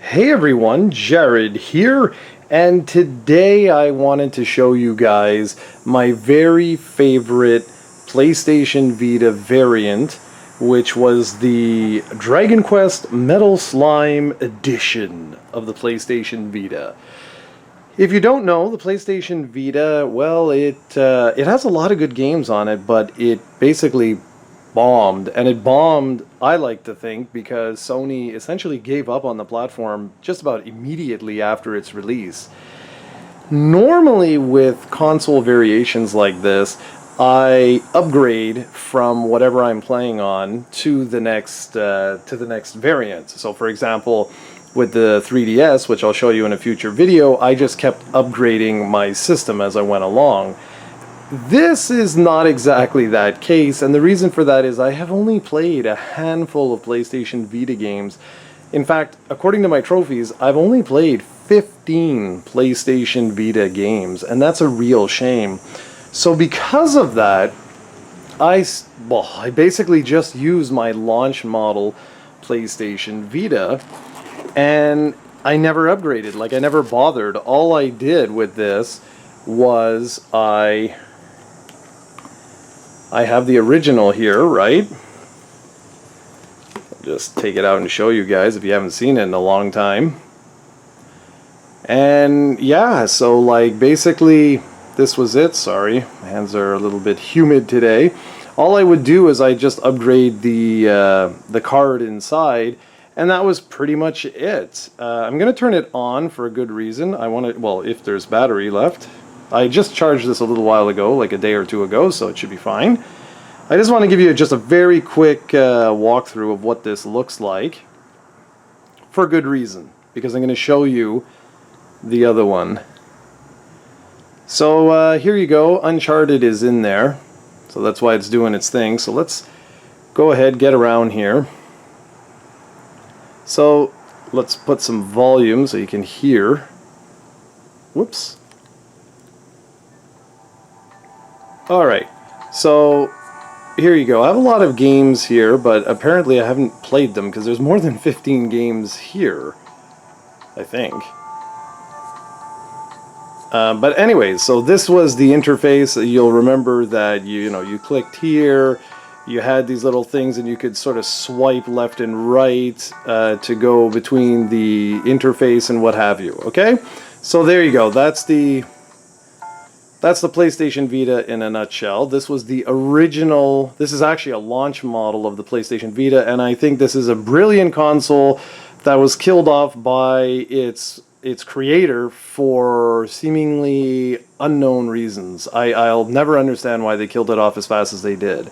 Hey everyone, Jarrod here, and today I wanted to show you guys my very favorite PlayStation Vita variant, which was the Dragon Quest Metal Slime Edition of the PlayStation Vita. If you don't know, the PlayStation Vita, well, it has a lot of good games on it, but it basically bombed. And it bombed, I like to think, because Sony essentially gave up on the platform just about immediately after its release. Normally with console variations like this, I upgrade from whatever I'm playing on to the next variant. So for example, with the 3DS, which I'll show you in a future video, I just kept upgrading my system as I went along. This is not exactly that case, and the reason for that is I have only played a handful of PlayStation Vita games. In fact, according to my trophies, I've only played 15 PlayStation Vita games, and that's a real shame. So because of that, I basically just use my launch model PlayStation Vita, and I never upgraded. Like, I never bothered. All I did with this was I have the original here, right? I'll just take it out and show you guys if you haven't seen it in a long time. And yeah, so like basically this was it. Sorry, my hands are a little bit humid today. All I would do is I just upgrade the card inside, and that was pretty much it. I'm gonna turn it on for a good reason. I want to, well, if there's battery left. I just charged this a little while ago, like a day or two ago, so it should be fine. I just want to give you just a very quick walkthrough of what this looks like, for good reason, because I'm going to show you the other one. So here you go, Uncharted is in there, so that's why it's doing its thing. So let's go ahead, get around here. So let's put some volume so you can hear. Whoops. Alright, so here you go. I have a lot of games here, but apparently I haven't played them because there's more than 15 games here, I think. But anyways, so this was the interface. You'll remember that you clicked here, you had these little things and you could sort of swipe left and right to go between the interface and what have you, okay? So there you go. That's the PlayStation Vita in a nutshell. This was the original, this is actually a launch model of the PlayStation Vita, and I think this is a brilliant console that was killed off by its creator for seemingly unknown reasons. I'll never understand why they killed it off as fast as they did.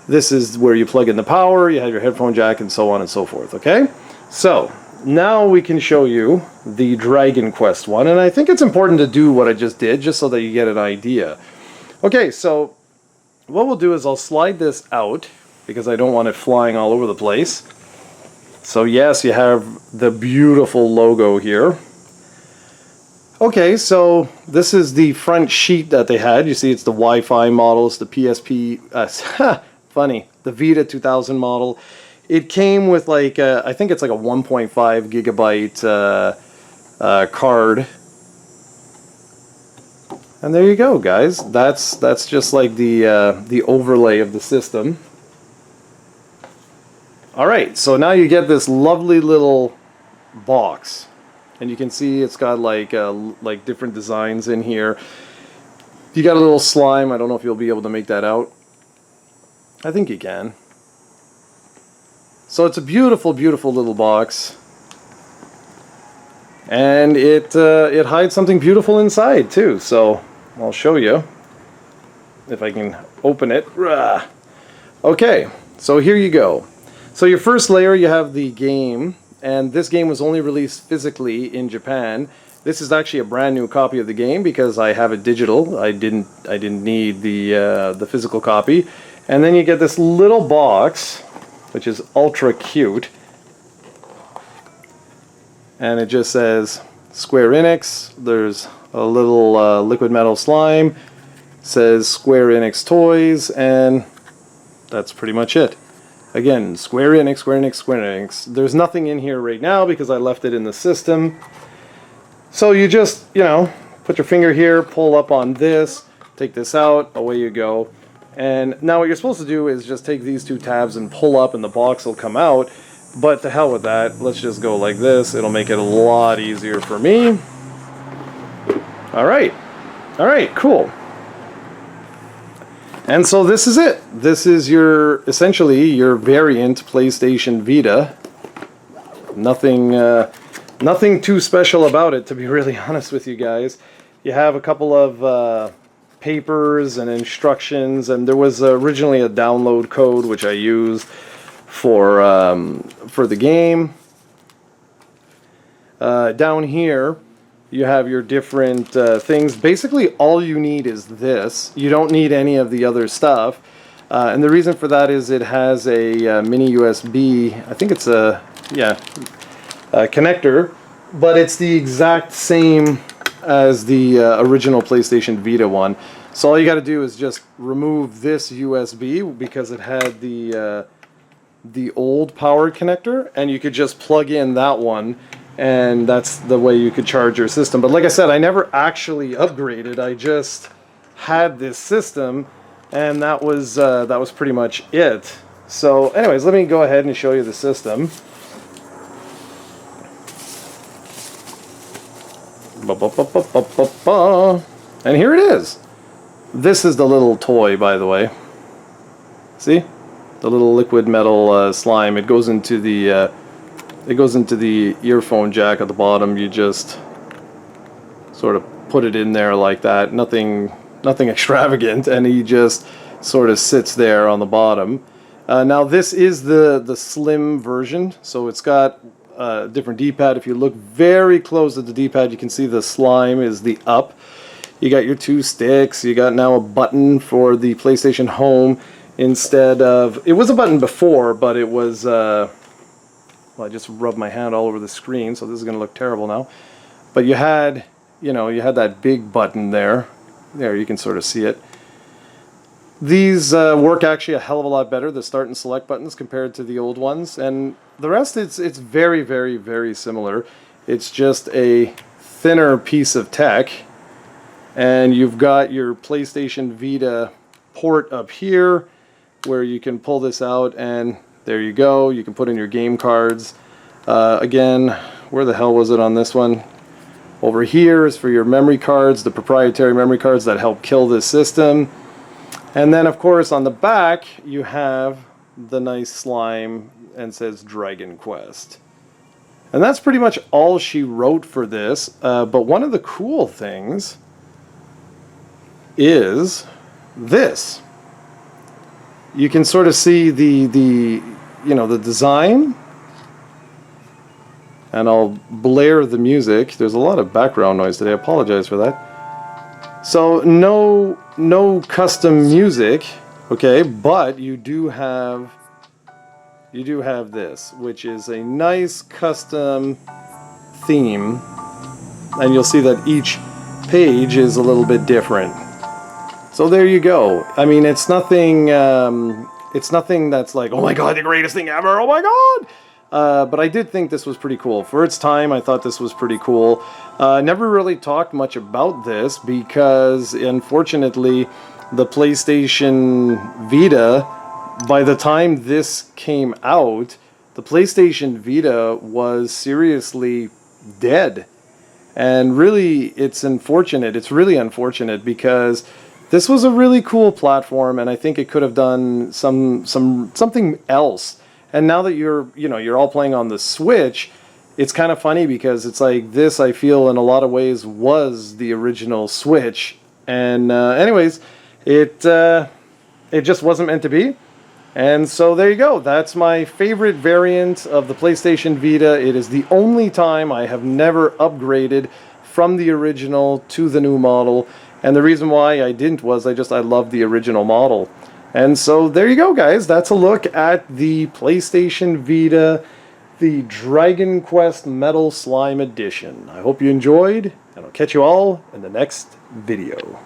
This is where you plug in the power, you have your headphone jack, and so on and so forth, okay? So, now we can show you the Dragon Quest one, and I think it's important to do what I just did, just so that you get an idea. Okay, so what we'll do is I'll slide this out, because I don't want it flying all over the place. So yes, you have the beautiful logo here. Okay, so this is the front sheet that they had. You see it's the Wi-Fi model, it's the PSP, funny, the Vita 2000 model. It came with like I think it's like a 1.5 gigabyte card, and there you go, guys. That's just like the overlay of the system. All right, so now you get this lovely little box, and you can see it's got like different designs in here. You got a little slime. I don't know if you'll be able to make that out. I think you can. So it's a beautiful, beautiful little box, and it hides something beautiful inside too. So I'll show you if I can open it. Okay, so here you go. So your first layer, you have the game, and this game was only released physically in Japan. This is actually a brand new copy of the game because I have it digital. I didn't need the physical copy. And then you get this little box, which is ultra cute, and it just says Square Enix. There's a little liquid metal slime, it says Square Enix Toys, and that's pretty much it. Again, Square Enix, Square Enix, Square Enix. There's nothing in here right now because I left it in the system. So you just, you know, put your finger here, pull up on this, take this out, away you go. And now what you're supposed to do is just take these two tabs and pull up and the box will come out. But to hell with that, let's just go like this. It'll make it a lot easier for me. Alright, cool. And so this is it. This is your, essentially, your variant PlayStation Vita. Nothing too special about it, to be really honest with you guys. You have a couple of papers and instructions, and there was originally a download code which I used for the game. Down here, you have your different things. Basically, all you need is this. You don't need any of the other stuff. And the reason for that is it has a mini USB. I think it's a connector, but it's the exact same as the original PlayStation Vita one. So all you got to do is just remove this USB because it had the old power connector, and you could just plug in that one, and that's the way you could charge your system. But like I said, I never actually upgraded. I just had this system, and that was pretty much it. So anyways, let me go ahead and show you the system. And here it is. This is the little toy, by the way. See? The little liquid metal slime. It goes into the earphone jack at the bottom. You just sort of put it in there like that. Nothing extravagant, and he just sort of sits there on the bottom. Now this is the slim version, so it's got a different D-pad. If you look very close at the D-pad, you can see the slime is the up. You got your two sticks. You got now a button for the PlayStation Home. Instead of, it was a button before, but it was, well, I just rubbed my hand all over the screen, so this is going to look terrible now. But you had, you know, you had that big button there. There, you can sort of see it. These work actually a hell of a lot better, the start and select buttons, compared to the old ones. And the rest, it's very, very, very similar. It's just a thinner piece of tech. And you've got your PlayStation Vita port up here, where you can pull this out, and there you go. You can put in your game cards. Again, where the hell was it on this one? Over here is for your memory cards, the proprietary memory cards that help kill this system. And then, of course, on the back, you have the nice slime and says Dragon Quest. And that's pretty much all she wrote for this. But one of the cool things is this. You can sort of see the design, and I'll blare the music. There's a lot of background noise today. I apologize for that. So no custom music, okay, but you do have this, which is a nice custom theme, and you'll see that each page is a little bit different. So there you go. I mean, it's nothing that's like, oh my god, the greatest thing ever, oh my god! But I did think this was pretty cool. For its time, I thought this was pretty cool. Never really talked much about this because, unfortunately, the PlayStation Vita, by the time this came out, the PlayStation Vita was seriously dead. And really, it's unfortunate. It's really unfortunate because this was a really cool platform, and I think it could have done something else. And now that you're all playing on the Switch, it's kind of funny because it's like this, I feel, in a lot of ways was the original Switch. And anyways, it just wasn't meant to be. And so there you go. That's my favorite variant of the PlayStation Vita. It is the only time I have never upgraded from the original to the new model. And the reason why I didn't was I loved the original model. And so there you go, guys. That's a look at the PlayStation Vita, the Dragon Quest Metal Slime Edition. I hope you enjoyed, and I'll catch you all in the next video.